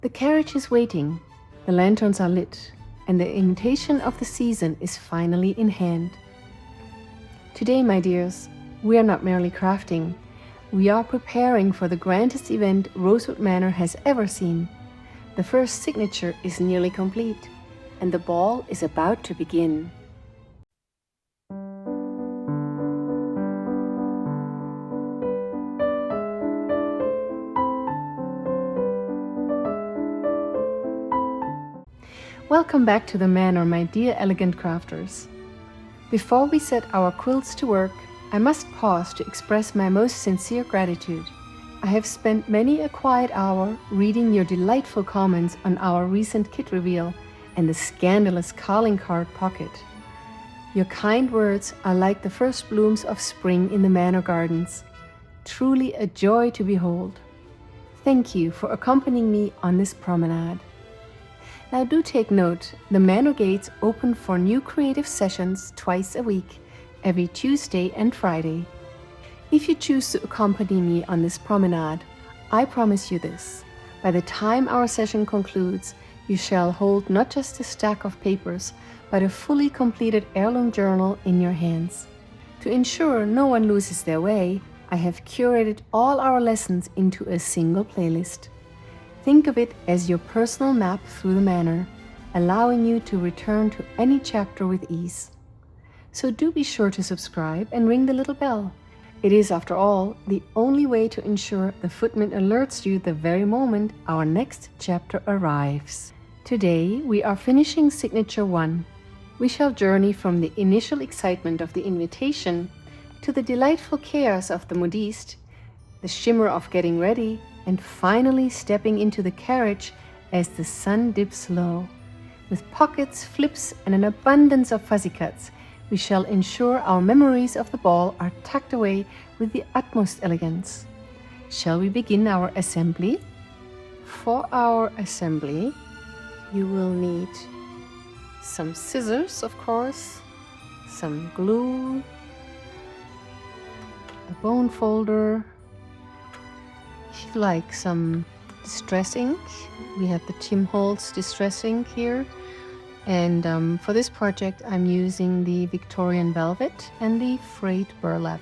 The carriage is waiting, the lanterns are lit, and the invitation of the season is finally in hand. Today, my dears, we are not merely crafting, we are preparing for the grandest event Rosewood Manor has ever seen. The first signature is nearly complete, and the ball is about to begin. Welcome back to the manor, my dear elegant crafters. Before we set our quilts to work, I must pause to express my most sincere gratitude. I have spent many a quiet hour reading your delightful comments on our recent kit reveal and the scandalous calling card pocket. Your kind words are like the first blooms of spring in the manor gardens. Truly a joy to behold. Thank you for accompanying me on this promenade. Now do take note, the manor gates open for new creative sessions twice a week, every Tuesday and Friday. If you choose to accompany me on this promenade, I promise you this: by the time our session concludes, you shall hold not just a stack of papers, but a fully completed heirloom journal in your hands. To ensure no one loses their way, I have curated all our lessons into a single playlist. Think of it as your personal map through the manor, allowing you to return to any chapter with ease. So do be sure to subscribe and ring the little bell. It is, after all, the only way to ensure the footman alerts you the very moment our next chapter arrives. Today we are finishing Signature 1. We shall journey from the initial excitement of the invitation to the delightful chaos of the Modiste, the shimmer of getting ready, and finally stepping into the carriage as the sun dips low. With pockets, flips, and an abundance of fuzzy cuts, we shall ensure our memories of the ball are tucked away with the utmost elegance. Shall we begin our assembly? For our assembly, you will need some scissors, of course, some glue, a bone folder. If you like some distress ink, we have the Tim Holtz distress ink here. And for this project, I'm using the Victorian velvet and the frayed burlap.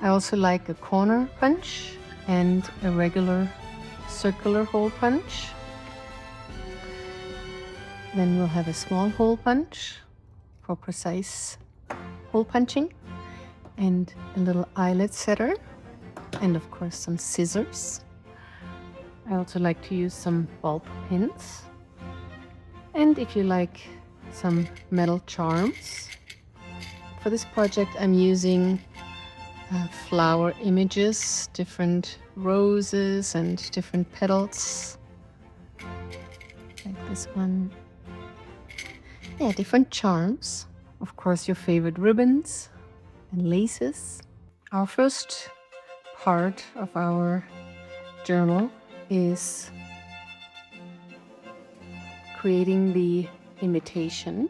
I also like a corner punch and a regular circular hole punch. Then we'll have a small hole punch for precise hole punching, and a little eyelet setter, and of course some scissors. I also like to use some bulb pins. And if you like, some metal charms. For this project I'm using flower images, different roses and different petals. Like this one. Yeah, different charms. Of course your favorite ribbons and laces. Our first part of our journal is creating the invitation.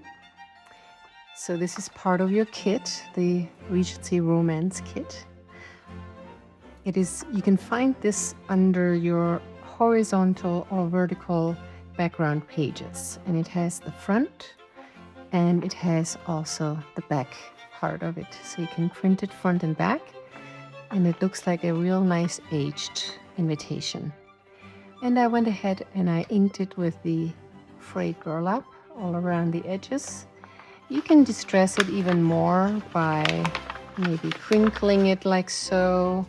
So this is part of your kit, the Regency Romance kit. It is, you can find this under your horizontal or vertical background pages, and it has the front and it has also the back part of it. So you can print it front and back, and it looks like a real nice aged invitation. And I went ahead and I inked it with the frayed burlap all around the edges. You can distress it even more by maybe crinkling it like so.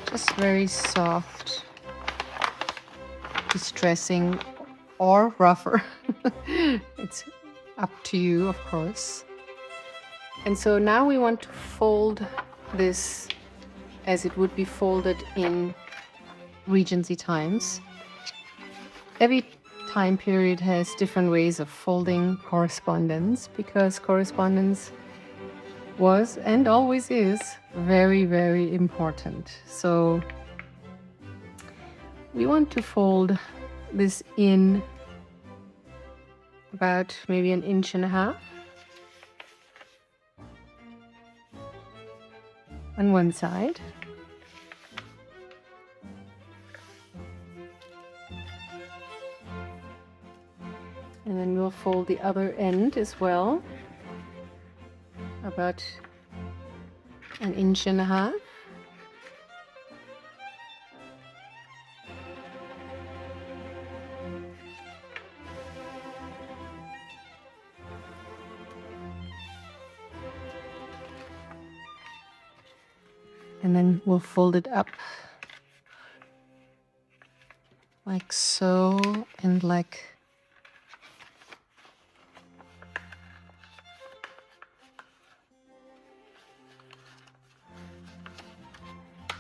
Just very soft distressing, or rougher. It's up to you, of course. And so now we want to fold this as it would be folded in Regency times. Every time period has different ways of folding correspondence, because correspondence was and always is very, very important. So we want to fold this in about maybe 1.5 inches on one side. And then we'll fold the other end as well, about 1.5 inches. And then we'll fold it up like so, and like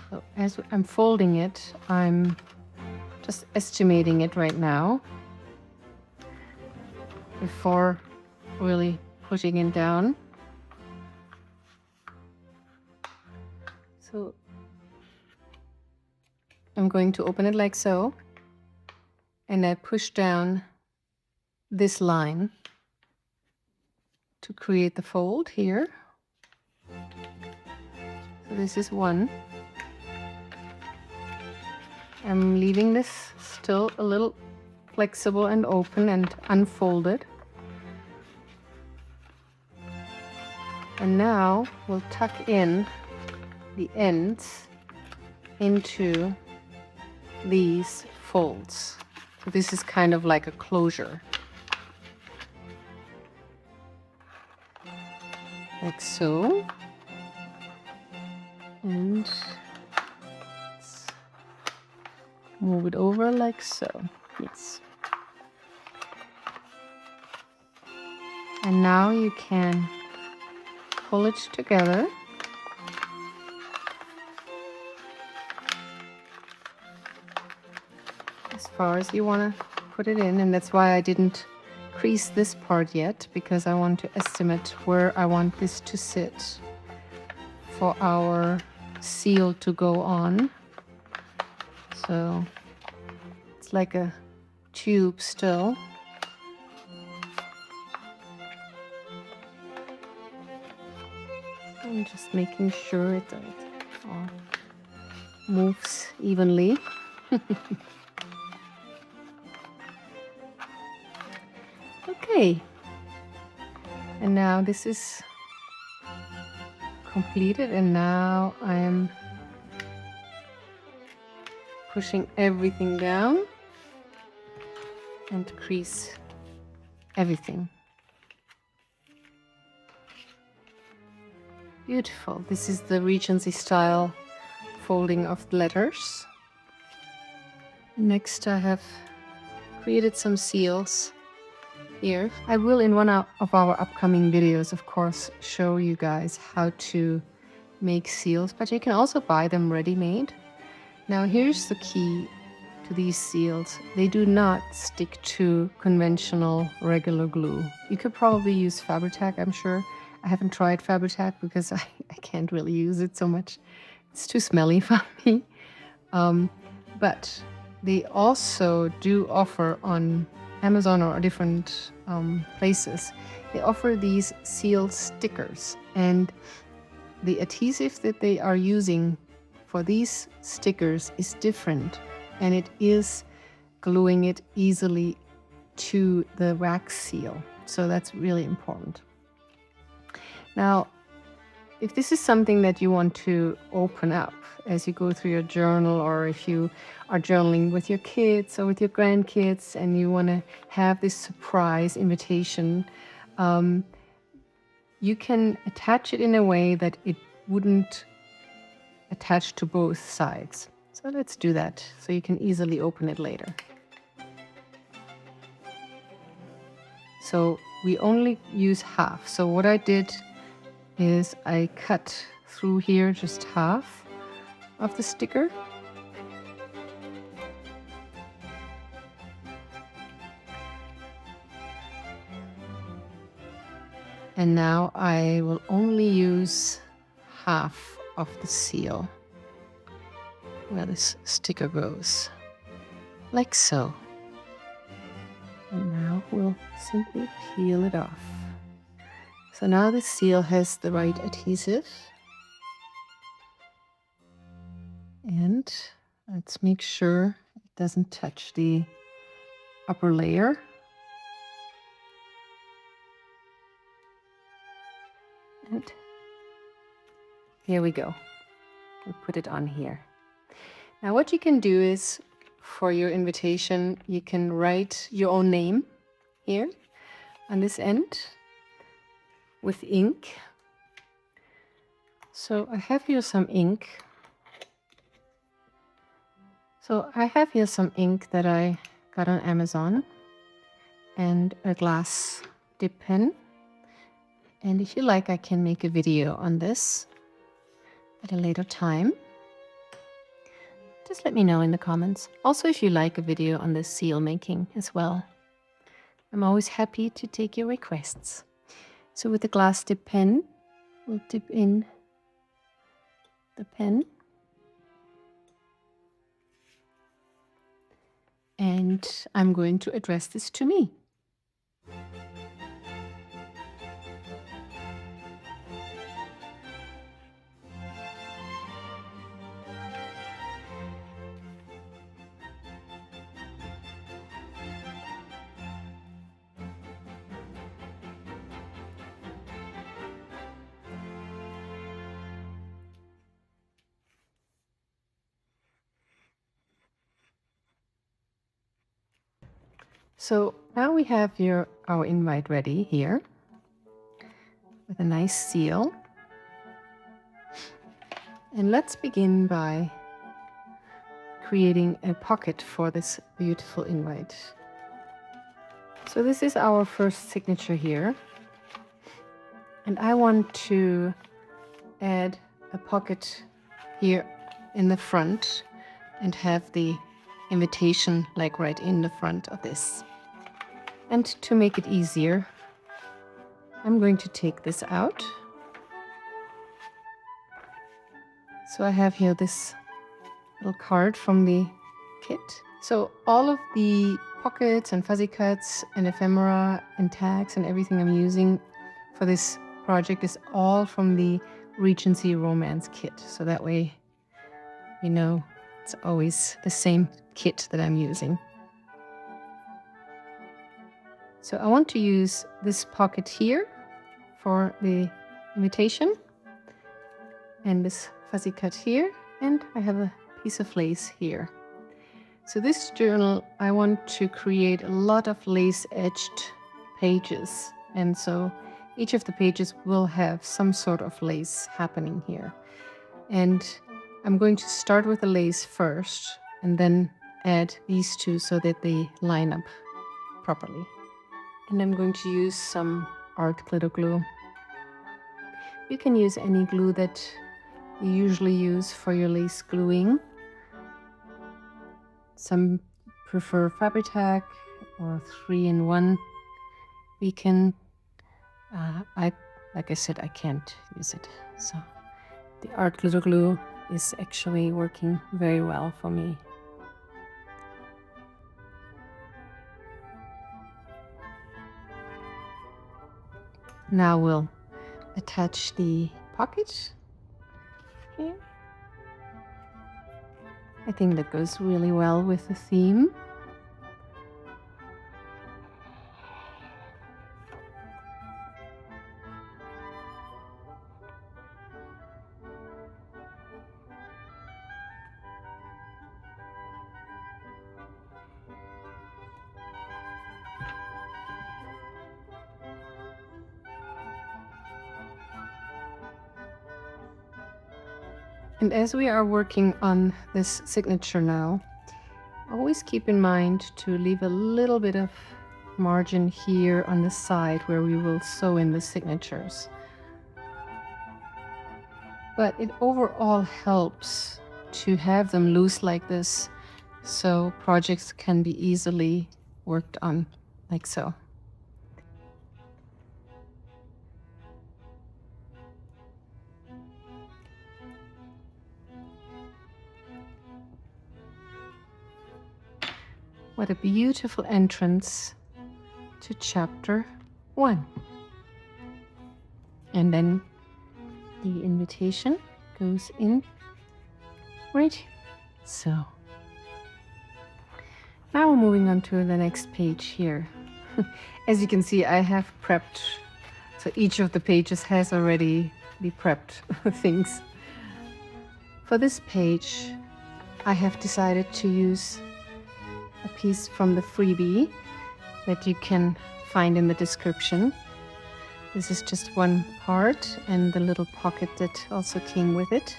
so. As I'm folding it, I'm just estimating it right now before really pushing it down. So I'm going to open it like so, and I push down this line to create the fold here. So this is one. I'm leaving this still a little flexible and open and unfolded. And now we'll tuck in the ends into these folds. So this is kind of like a closure. Like so. And let's move it over like so. Yes. And now you can pull it together. As far as you want to put it in, and that's why I didn't crease this part yet, because I want to estimate where I want this to sit for our seal to go on. So it's like a tube still. I'm just making sure it all moves evenly. Okay, and now this is completed, and now I am pushing everything down and crease everything. Beautiful. This is the Regency style folding of the letters. Next, I have created some seals here. I will, in one of our upcoming videos, of course, show you guys how to make seals, but you can also buy them ready-made. Now here's the key to these seals. They do not stick to conventional regular glue. You could probably use Fabri-Tac, I'm sure. I haven't tried Fabri-Tac because I can't really use it so much. It's too smelly for me. But they also do offer on Amazon or different places, they offer these seal stickers, and the adhesive that they are using for these stickers is different, and it is gluing it easily to the wax seal. So that's really important. Now, if this is something that you want to open up as you go through your journal, or if you are journaling with your kids or with your grandkids and you want to have this surprise invitation, you can attach it in a way that it wouldn't attach to both sides. So let's do that so you can easily open it later. So we only use half. So what I did is I cut through here just half of the sticker. And now I will only use half of the seal where this sticker goes, like so. And now we'll simply peel it off. So now the seal has the right adhesive. And let's make sure it doesn't touch the upper layer. And here we go. We put it on here. Now what you can do is, for your invitation, you can write your own name here on this end with ink. So I have here some ink. So I have here some ink that I got on Amazon and a glass dip pen. And if you like, I can make a video on this at a later time. Just let me know in the comments. Also, if you like a video on this seal making as well. I'm always happy to take your requests. So with the glass dip pen, we'll dip in the pen. And I'm going to address this to me. So now we have our invite ready here with a nice seal. And let's begin by creating a pocket for this beautiful invite. So this is our first signature here. And I want to add a pocket here in the front and have the invitation like right in the front of this. And to make it easier, I'm going to take this out. So I have here this little card from the kit. So all of the pockets and fuzzy cuts and ephemera and tags and everything I'm using for this project is all from the Regency Romance kit. So that way we know it's always the same kit that I'm using. So I want to use this pocket here for the invitation and this fuzzy cut here, and I have a piece of lace here. So this journal, I want to create a lot of lace-edged pages, and so each of the pages will have some sort of lace happening here. And I'm going to start with the lace first and then add these two so that they line up properly. And I'm going to use some art glitter glue. You can use any glue that you usually use for your lace gluing. Some prefer Fabri-Tac or 3-in-1 beacon. Like I said, I can't use it. So the art glitter glue is actually working very well for me. Now we'll attach the pocket here. I think that goes really well with the theme. And as we are working on this signature now, always keep in mind to leave a little bit of margin here on the side where we will sew in the signatures. But it overall helps to have them loose like this, so projects can be easily worked on like so. What a beautiful entrance to chapter 1. And then the invitation goes in right here. So now we're moving on to the next page here. As you can see, I have prepped So each of the pages has already the prepped things. For this page, I have decided to use a piece from the freebie that you can find in the description. This is just one part and the little pocket that also came with it.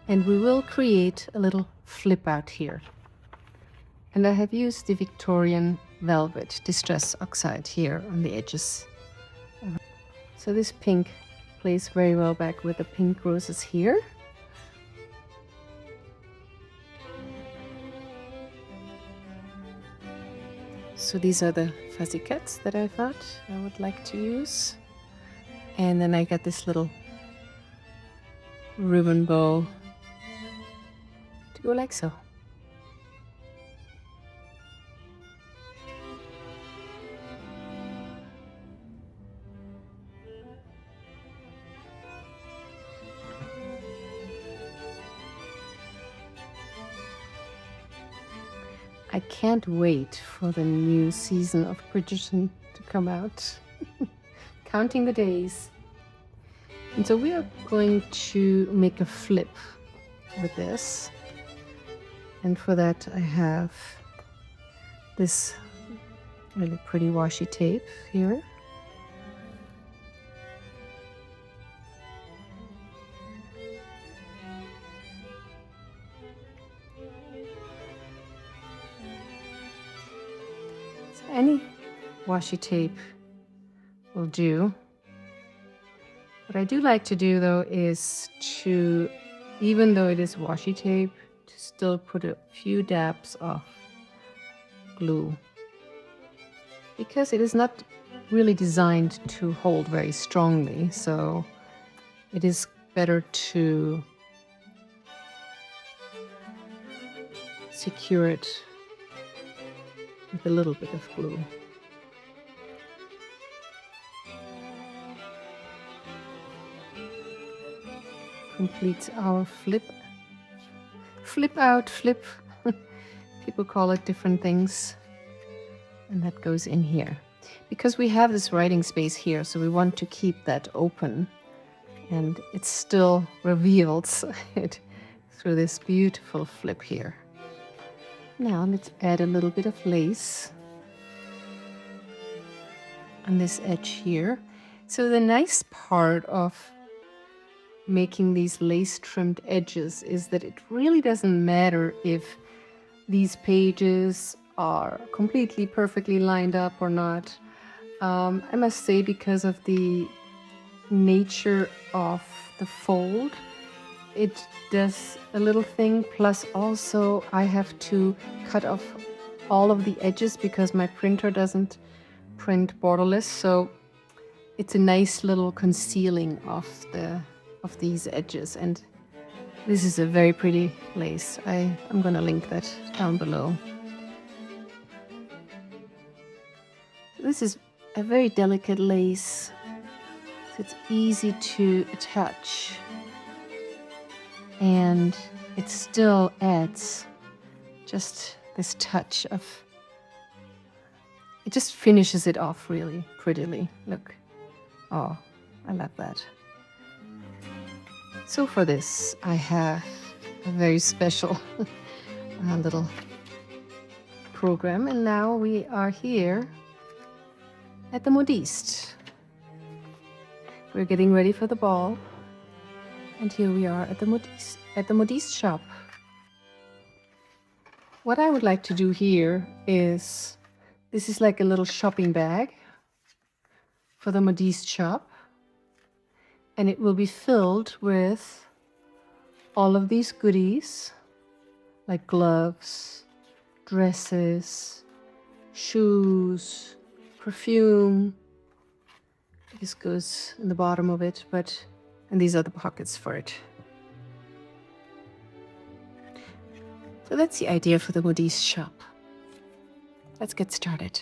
And we will create a little flip out here. And I have used the Victorian velvet distress oxide here on the edges. So this pink plays very well back with the pink roses here. So these are the fuzzy cats that I thought I would like to use. And then I got this little ribbon bow to go like so. I can't wait for the new season of Bridgerton to come out. Counting the days. And so we are going to make a flip with this. And for that I have this really pretty washi tape here. Any washi tape will do. What I do like to do though is to, even though it is washi tape, to still put a few dabs of glue. Because it is not really designed to hold very strongly, so it is better to secure it with a little bit of glue. Completes our flip. Flip out, flip. People call it different things. And that goes in here. Because we have this writing space here, so we want to keep that open. And it still reveals it through this beautiful flip here. Now let's add a little bit of lace on this edge here. So the nice part of making these lace trimmed edges is that it really doesn't matter if these pages are completely perfectly lined up or not. I must say, because of the nature of the fold, it does a little thing. Plus also I have to cut off all of the edges because my printer doesn't print borderless, so it's a nice little concealing of these edges. And this is a very pretty lace. I'm gonna link that down below. This is a very delicate lace, so it's easy to attach. And it still adds just this touch of, it just finishes it off really prettily. Look. Oh, I love that. So for this, I have a very special little program. And now we are here at the Modiste. We're getting ready for the ball. And here we are at the Modiste shop. What I would like to do here is, this is like a little shopping bag for the Modiste shop. And it will be filled with all of these goodies, like gloves, dresses, shoes, perfume. This goes in the bottom of it, and these are the pockets for it. So that's the idea for the Modiste shop. Let's get started.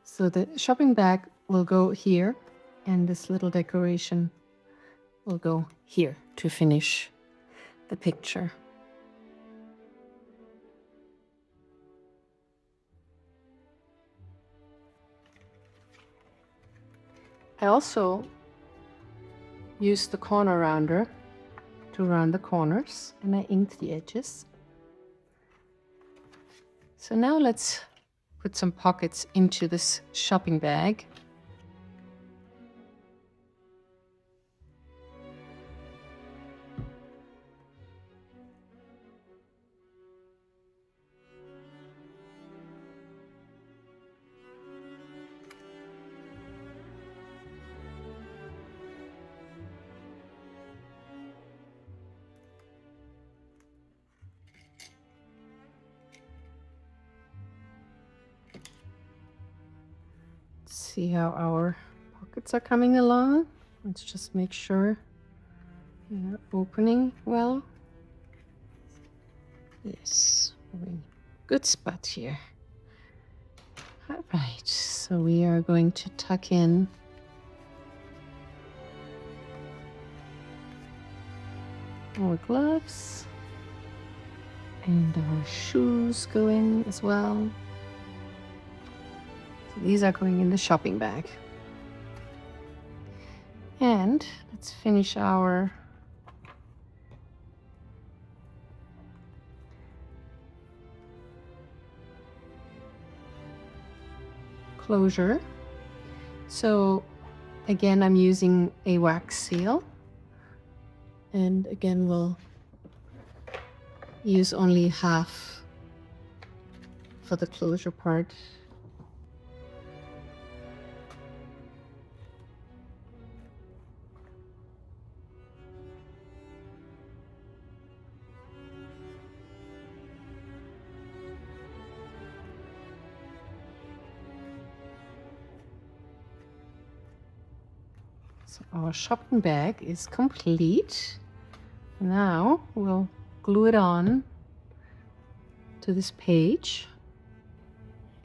So the shopping bag will go here, and this little decoration will go here to finish the picture. I also use the corner rounder to round the corners, and I inked the edges. So now let's put some pockets into this shopping bag. See how our pockets are coming along. Let's just make sure they're opening well. Yes, we're in good spot here. All right, so we are going to tuck in our gloves, and our shoes go in as well. So these are going in the shopping bag. And let's finish our closure. So again, I'm using a wax seal, and again we'll use only half for the closure part. So our shopping bag is complete. Now we'll glue it on to this page.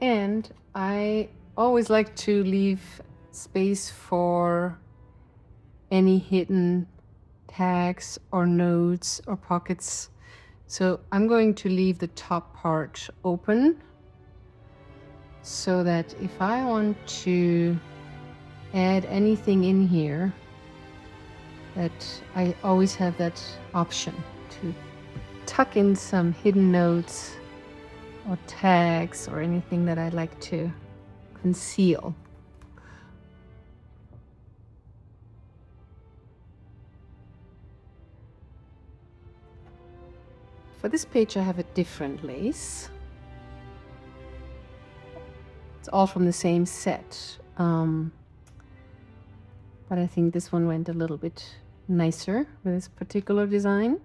And I always like to leave space for any hidden tags or notes or pockets. So I'm going to leave the top part open so that if I want to add anything in here, that I always have that option to tuck in some hidden notes or tags or anything that I'd like to conceal. For this page I have a different lace. It's all from the same set. But I think this one went a little bit nicer with this particular design.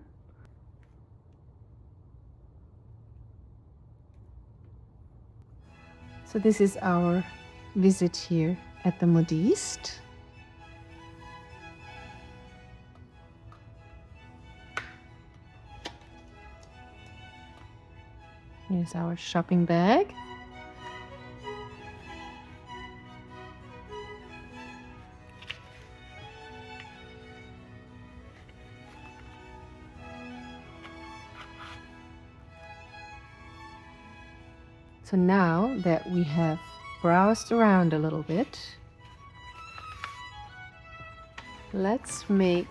So this is our visit here at the Modiste. Here's our shopping bag. So now that we have browsed around a little bit, let's make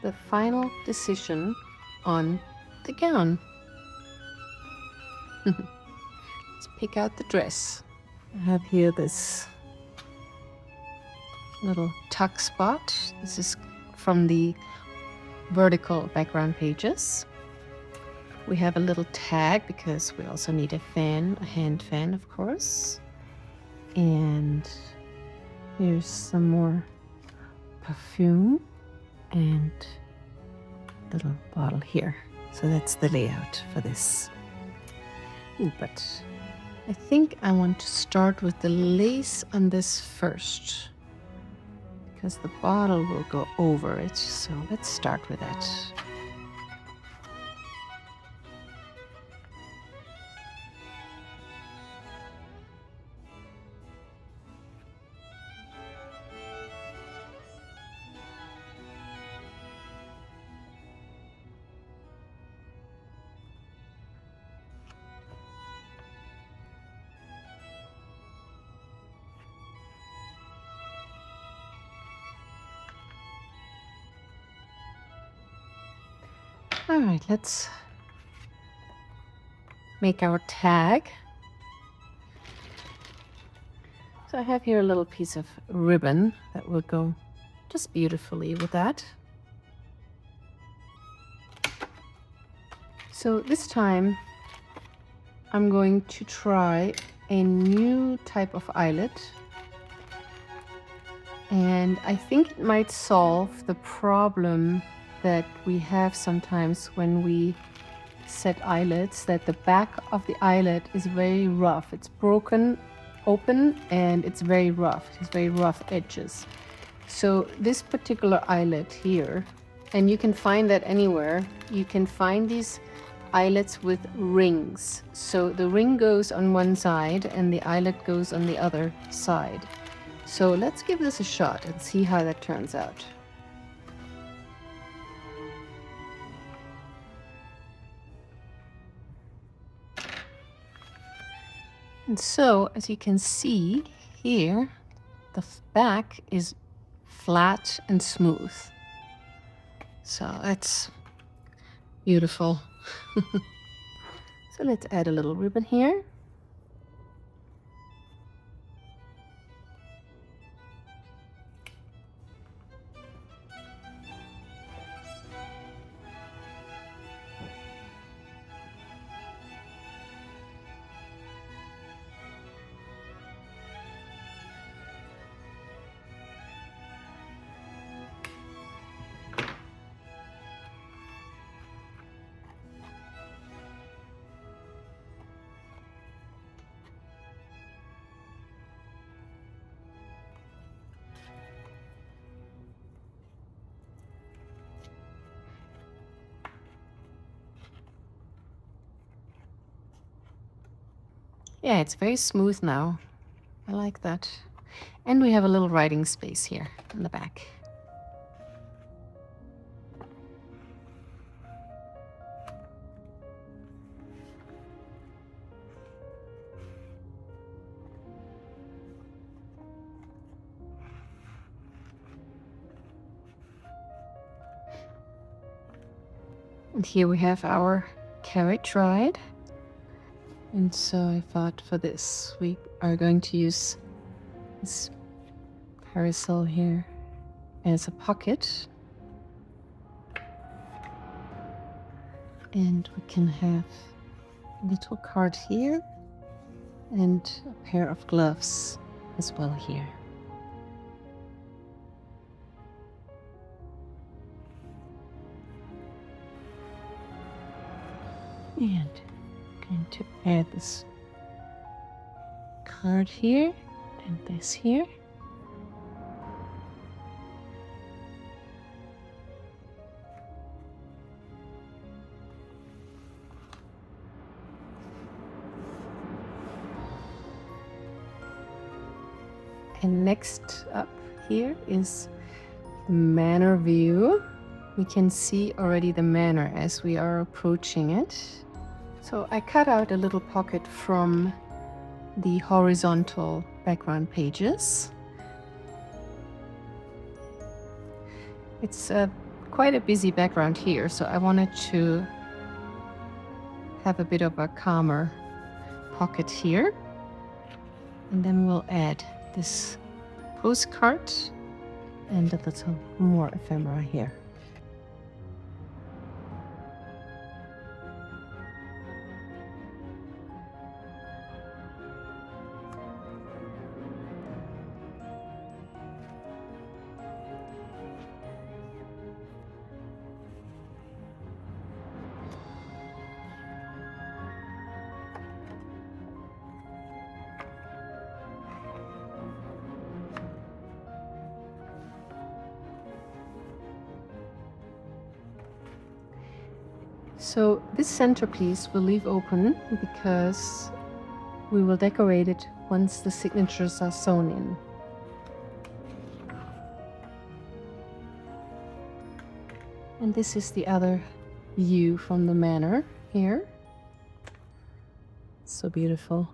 the final decision on the gown. Let's pick out the dress. I have here this little tuck spot. This is from the vertical background pages. We have a little tag because we also need a fan, a hand fan, of course. And here's some more perfume and a little bottle here. So that's the layout for this. Ooh, but I think I want to start with the lace on this first, because the bottle will go over it. So let's start with that. All right, let's make our tag. So I have here a little piece of ribbon that will go just beautifully with that. So this time I'm going to try a new type of eyelet. And I think it might solve the problem that we have sometimes when we set eyelets, that the back of the eyelet is very rough. It's broken open and it's very rough. It has very rough edges. So this particular eyelet here, and you can find that anywhere, you can find these eyelets with rings. So the ring goes on one side and the eyelet goes on the other side. So let's give this a shot and see how that turns out. And so, as you can see here, the back is flat and smooth. So that's beautiful. So let's add a little ribbon here. Yeah, it's very smooth now. I like that. And we have a little writing space here in the back. And here we have our carriage ride. And so I thought for this, we are going to use this carousel here as a pocket. And we can have a little card here and a pair of gloves as well here. And going to add this card here and this here. And next up here is the manor view. We can see already the manor as we are approaching it. So I cut out a little pocket from the horizontal background pages. It's quite a busy background here, so I wanted to have a bit of a calmer pocket here. And then we'll add this postcard and a little more ephemera here. So this centerpiece we'll leave open because we will decorate it once the signatures are sewn in. And this is the other view from the manor here. So beautiful.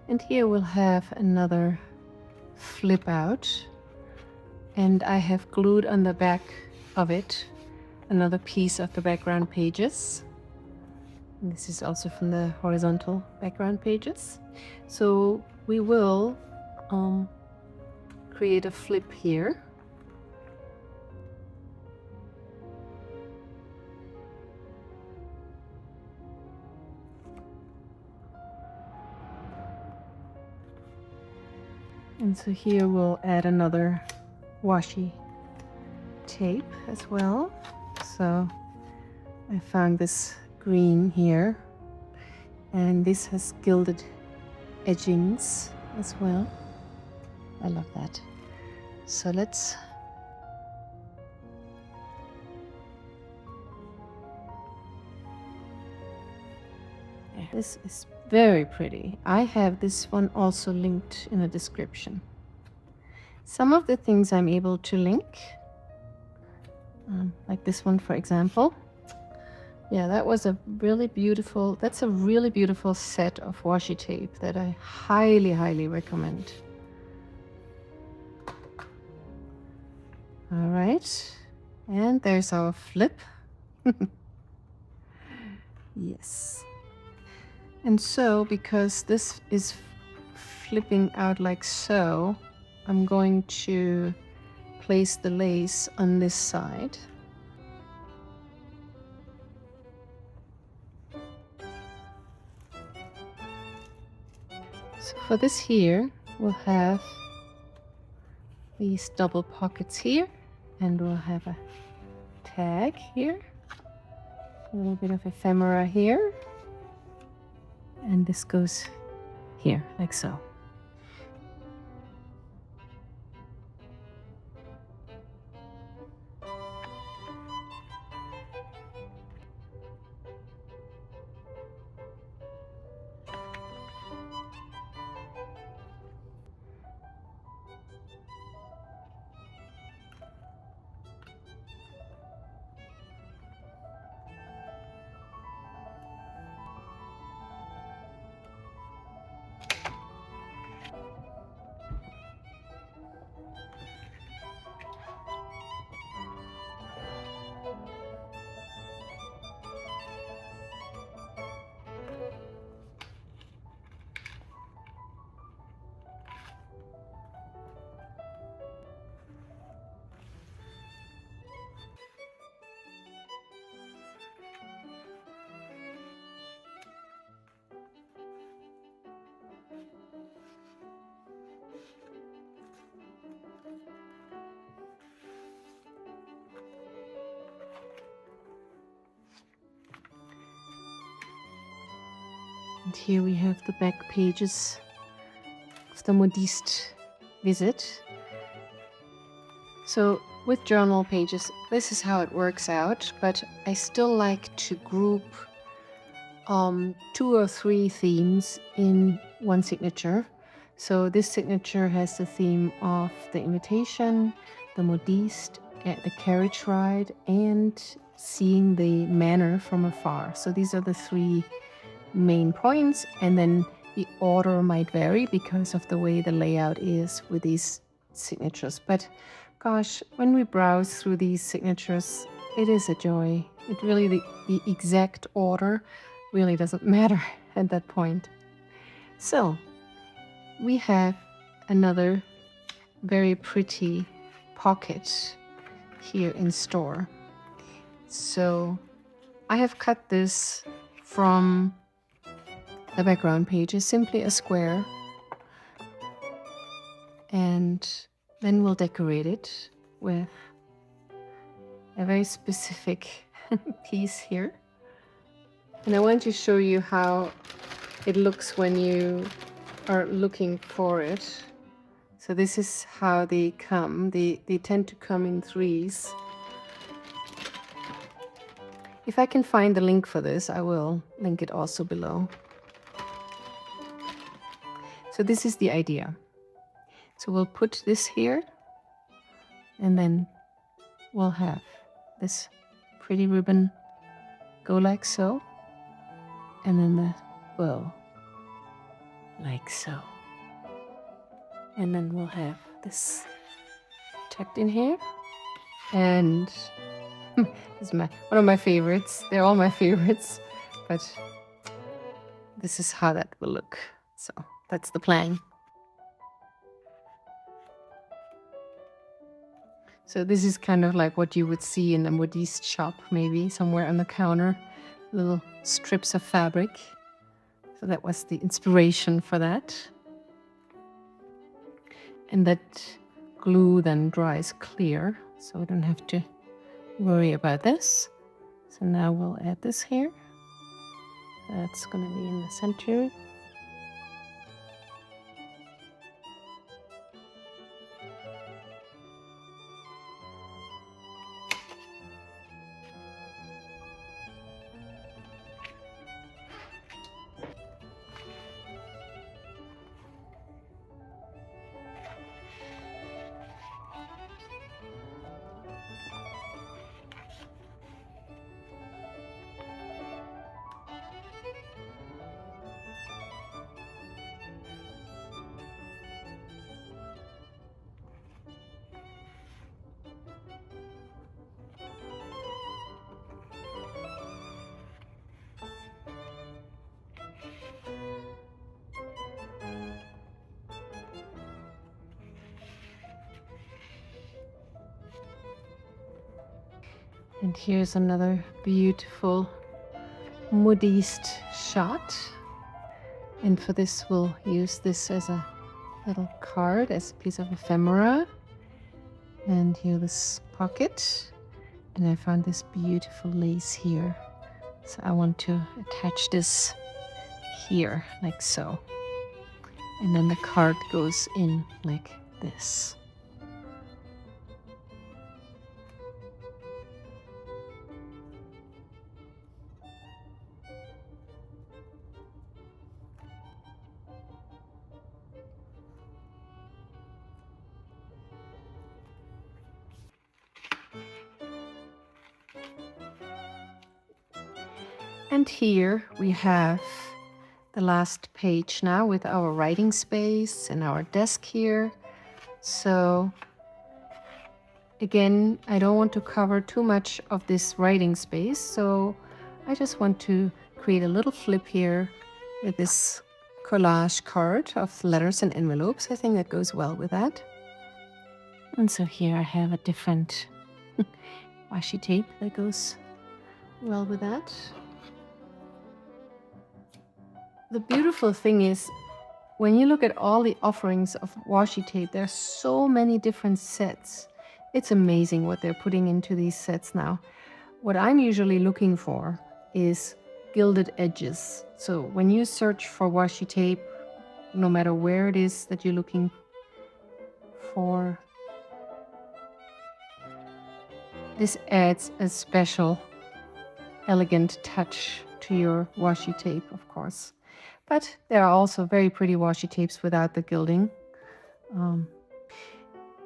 And here we'll have another flip out And I have glued on the back of it another piece of the background pages. And this is also from the horizontal background pages. So we will create a flip here. And so here we'll add another washi tape as well. So I found this green here, and this has gilded edgings as well. I love that. So let's this is very pretty. I have this one also linked in the description. Some of the things I'm able to link, like this one, for example. Yeah, that was a really beautiful, that's a really beautiful set of washi tape that I highly, highly recommend. All right, and there's our flip. Yes. And so, because this is flipping out like so, I'm going to place the lace on this side. So for this here, we'll have these double pockets here, and we'll have a tag here, a little bit of ephemera here, and this goes here, like so. And here we have the back pages of the Modiste visit. So with journal pages, this is how it works out, but I still like to group 2 or 3 themes in one signature. So this signature has the theme of the invitation, the Modiste, the carriage ride, and seeing the manor from afar. So these are the 3 main points, and then the order might vary because of the way the layout is with these signatures. But gosh, when we browse through these signatures, it is a joy. It really, the exact order really doesn't matter at that point. So we have another very pretty pocket here in store. So I have cut this from the background page, is simply a square, and then we'll decorate it with a very specific piece here. And I want to show you how it looks when you are looking for it. So this is how they come. They tend to come in 3s. If I can find the link for this, I will link it also below. So this is the idea. So we'll put this here, and then we'll have this pretty ribbon go like so, and then the bow like so. And then we'll have this tucked in here. And this is one of my favorites. They're all my favorites, but this is how that will look. So that's the plan. So this is kind of like what you would see in a Modiste shop, maybe somewhere on the counter, little strips of fabric. So that was the inspiration for that. And that glue then dries clear, so we don't have to worry about this. So now we'll add this here. That's going to be in the center. And here's another beautiful Modiste shot. And for this, we'll use this as a little card, as a piece of ephemera. And here this pocket. And I found this beautiful lace here. So I want to attach this here, like so. And then the card goes in like this. And here we have the last page now with our writing space and our desk here. So again, I don't want to cover too much of this writing space, so I just want to create a little flip here with this collage card of letters and envelopes. I think that goes well with that. And so here I have a different washi tape that goes well with that. The beautiful thing is, when you look at all the offerings of washi tape, there are so many different sets. It's amazing what they're putting into these sets now. What I'm usually looking for is gilded edges. So when you search for washi tape, no matter where it is that you're looking for, this adds a special, elegant touch to your washi tape, of course. But there are also very pretty washi tapes without the gilding. And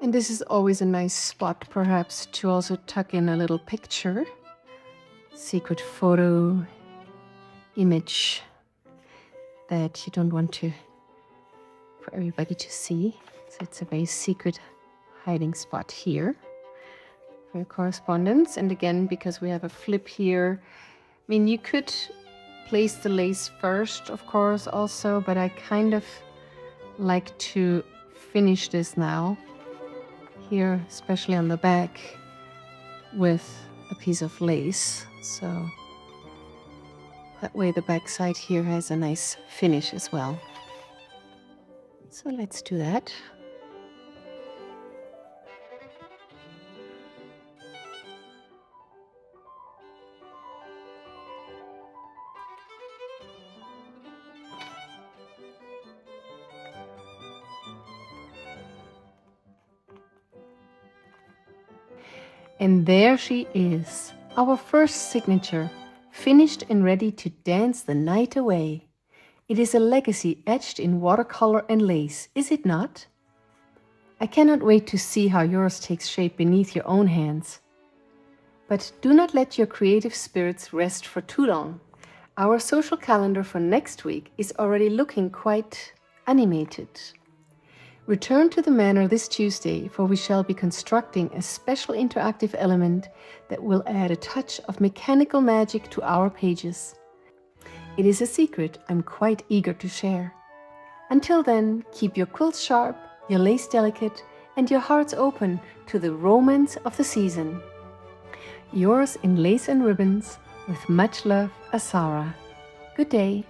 this is always a nice spot, perhaps, to also tuck in a little picture. Secret photo, image that you don't want for everybody to see. So it's a very secret hiding spot here for your correspondence. And again, because we have a flip here, I mean, you could place the lace first, of course, also, but I kind of like to finish this now here, especially on the back, with a piece of lace. So that way the back side here has a nice finish as well. So let's do that. And there she is, our first signature, finished and ready to dance the night away. It is a legacy etched in watercolor and lace, is it not? I cannot wait to see how yours takes shape beneath your own hands. But do not let your creative spirits rest for too long. Our social calendar for next week is already looking quite animated. Return to the manor this Tuesday, for we shall be constructing a special interactive element that will add a touch of mechanical magic to our pages. It is a secret I'm quite eager to share. Until then, keep your quilts sharp, your lace delicate, and your hearts open to the romance of the season. Yours in lace and ribbons, with much love, Asara. Good day.